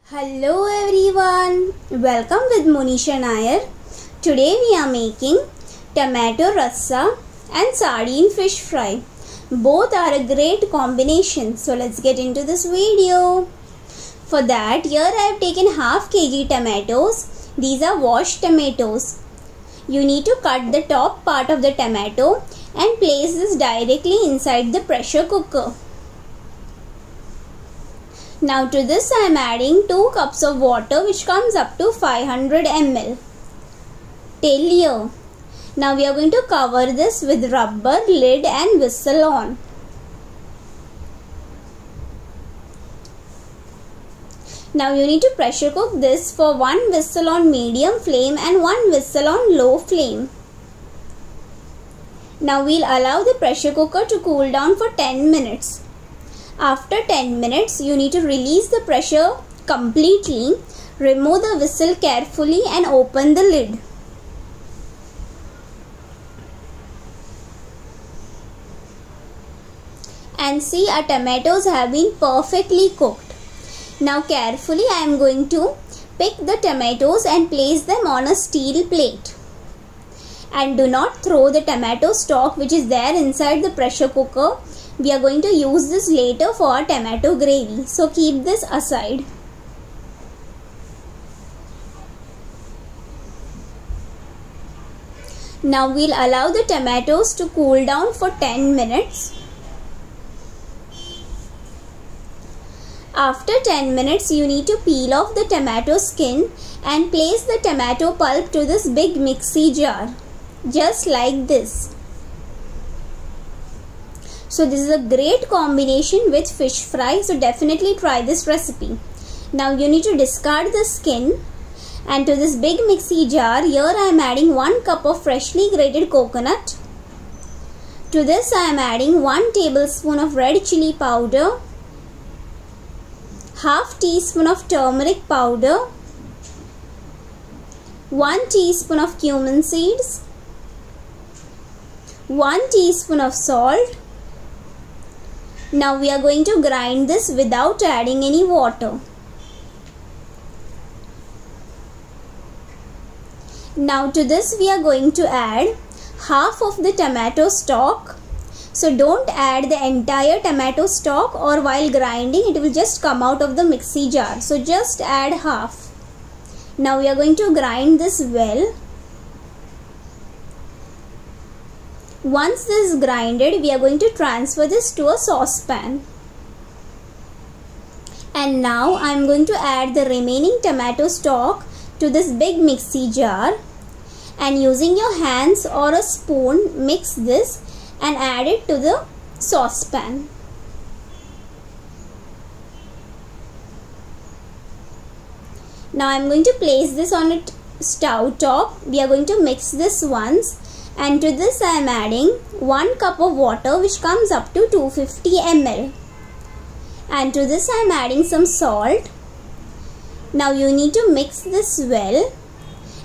Hello everyone, welcome with Monisha Nair. Today we are making tomato rasa and sardine fish fry. Both are a great combination, so let's get into this video. For that, here I have taken half kg tomatoes. These are washed tomatoes. You need to cut the top part of the tomato and place this directly inside the pressure cooker. Now to this I am adding 2 cups of water which comes up to 500 ml. Till here. Now we are going to cover this with rubber lid and whistle on. Now you need to pressure cook this for 1 whistle on medium flame and 1 whistle on low flame. Now we'll allow the pressure cooker to cool down for 10 minutes. After 10 minutes, you need to release the pressure completely, remove the whistle carefully and open the lid. And see, our tomatoes have been perfectly cooked. Now carefully I am going to pick the tomatoes and place them on a steel plate. And do not throw the tomato stock which is there inside the pressure cooker. We are going to use this later for our tomato gravy. So keep this aside. Now we'll allow the tomatoes to cool down for 10 minutes. After 10 minutes, you need to peel off the tomato skin and place the tomato pulp to this big mixie jar. Just like this. So this is a great combination with fish fry. So definitely try this recipe. Now you need to discard the skin. And to this big mixie jar, here I am adding 1 cup of freshly grated coconut. To this I am adding 1 tablespoon of red chili powder. Half teaspoon of turmeric powder. 1 teaspoon of cumin seeds. 1 teaspoon of salt. Now we are going to grind this without adding any water. Now to this we are going to add half of the tomato stock. So don't add the entire tomato stock, or while grinding it will just come out of the mixie jar. So just add half. Now we are going to grind this well. Once this is grinded, we are going to transfer this to a saucepan. And now I am going to add the remaining tomato stock to this big mixie jar. And using your hands or a spoon, mix this and add it to the saucepan. Now I am going to place this on a stove top. We are going to mix this once. And to this I am adding 1 cup of water which comes up to 250 ml. And to this I am adding some salt. Now you need to mix this well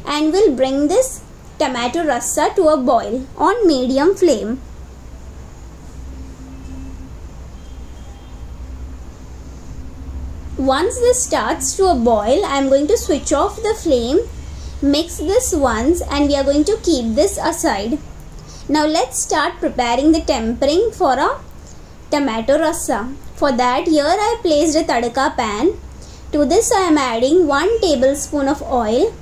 and we'll bring this tomato rasa to a boil on medium flame. Once this starts to a boil, I am going to switch off the flame. Mix this once and we are going to keep this aside. Now let's start preparing the tempering for a tomato rasa. For that, here I placed a tadka pan. To this I am adding 1 tablespoon of oil.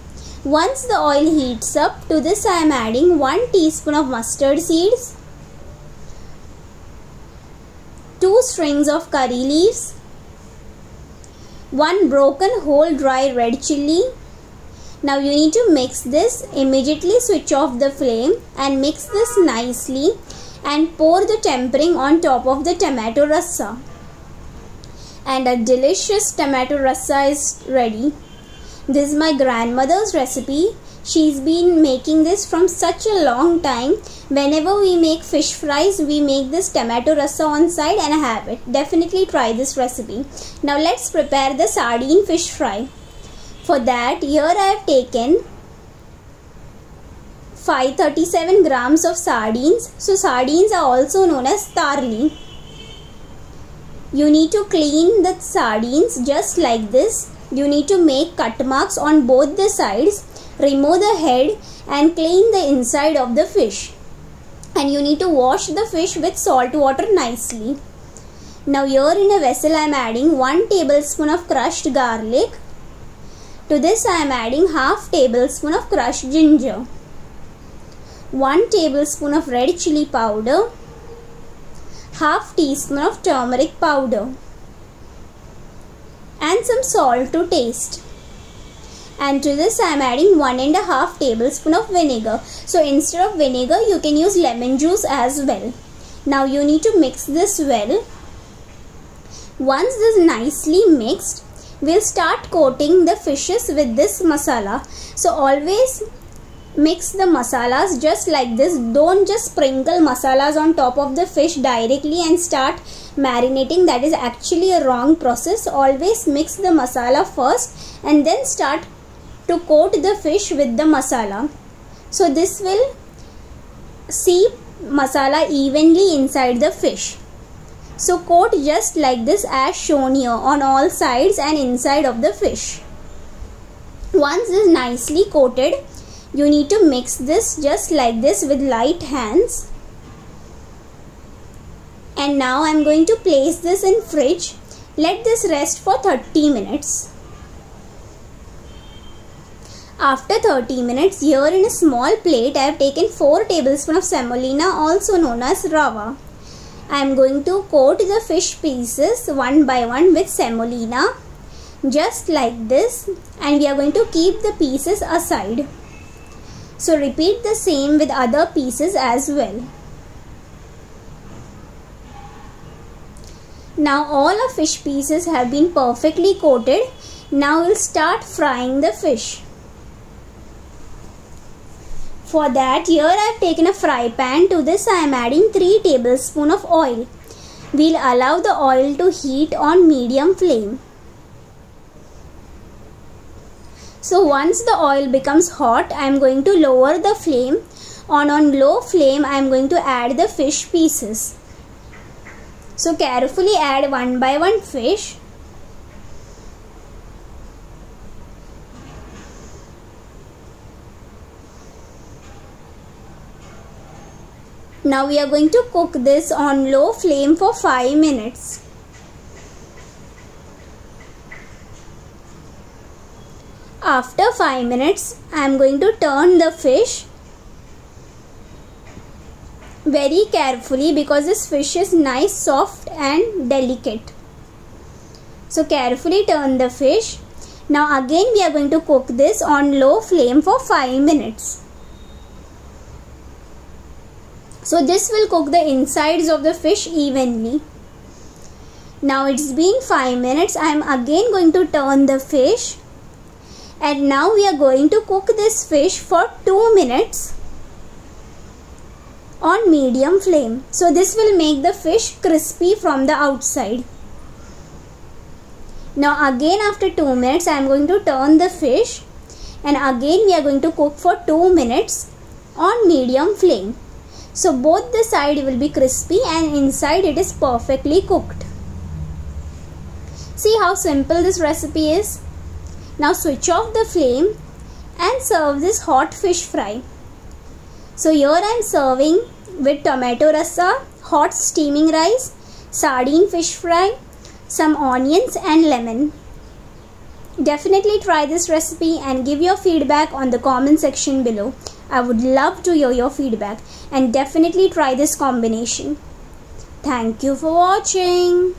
Once the oil heats up, to this I am adding 1 teaspoon of mustard seeds, 2 strings of curry leaves, 1 broken whole dry red chilli. Now you need to mix this. Immediately switch off the flame and mix this nicely and pour the tempering on top of the tomato rasa. And a delicious tomato rasa is ready. This is my grandmother's recipe. She's been making this from such a long time. Whenever we make fish fries, we make this tomato rasa on side and have it. Definitely try this recipe. Now let's prepare the sardine fish fry. For that, here I have taken 537 grams of sardines. So sardines are also known as tarli. You need to clean the sardines just like this you need to make cut marks on both the sides, remove the head and clean the inside of the fish. And you need to wash the fish with salt water nicely. Now here in a vessel I am adding 1 tablespoon of crushed garlic. To this I am adding half tablespoon of crushed ginger, 1 tablespoon of red chili powder, half teaspoon of turmeric powder and some salt to taste. And to this I am adding 1.5 tablespoon of vinegar. So instead of vinegar you can use lemon juice as well. Now you need to mix this well. Once this is nicely mixed, we'll start coating the fishes with this masala. So always mix the masalas just like this. Don't just sprinkle masalas on top of the fish directly and start marinating. That is actually a wrong process. Always mix the masala first and then start to coat the fish with the masala. So this will seep masala evenly inside the fish. So coat just like this as shown here on all sides and inside of the fish. Once this is nicely coated, you need to mix this just like this with light hands. And now I am going to place this in fridge. Let this rest for 30 minutes. After 30 minutes, here in a small plate I have taken 4 tablespoons of semolina, also known as rava. I am going to coat the fish pieces one by one with semolina just like this, and we are going to keep the pieces aside. So repeat the same with other pieces as well. Now all our fish pieces have been perfectly coated. Now we'll start frying the fish. For that, here I have taken a fry pan. To this I am adding 3 tablespoons of oil. We'll allow the oil to heat on medium flame. So once the oil becomes hot, I am going to lower the flame. On low flame, I am going to add the fish pieces. So carefully add one by one fish. Now we are going to cook this on low flame for 5 minutes. After 5 minutes, I am going to turn the fish very carefully because this fish is nice, soft and delicate. So carefully turn the fish. Now again we are going to cook this on low flame for 5 minutes. So this will cook the insides of the fish evenly. Now it's been 5 minutes. I am again going to turn the fish. And now we are going to cook this fish for 2 minutes on medium flame. So this will make the fish crispy from the outside. Now again after 2 minutes I am going to turn the fish. And again we are going to cook for 2 minutes on medium flame. So both the side will be crispy and inside it is perfectly cooked. See how simple this recipe is. Now switch off the flame and serve this hot fish fry. So here I am serving with tomato rasa, hot steaming rice, sardine fish fry, some onions and lemon. Definitely try this recipe and give your feedback on the comment section below. I would love to hear your feedback and definitely try this combination. Thank you for watching.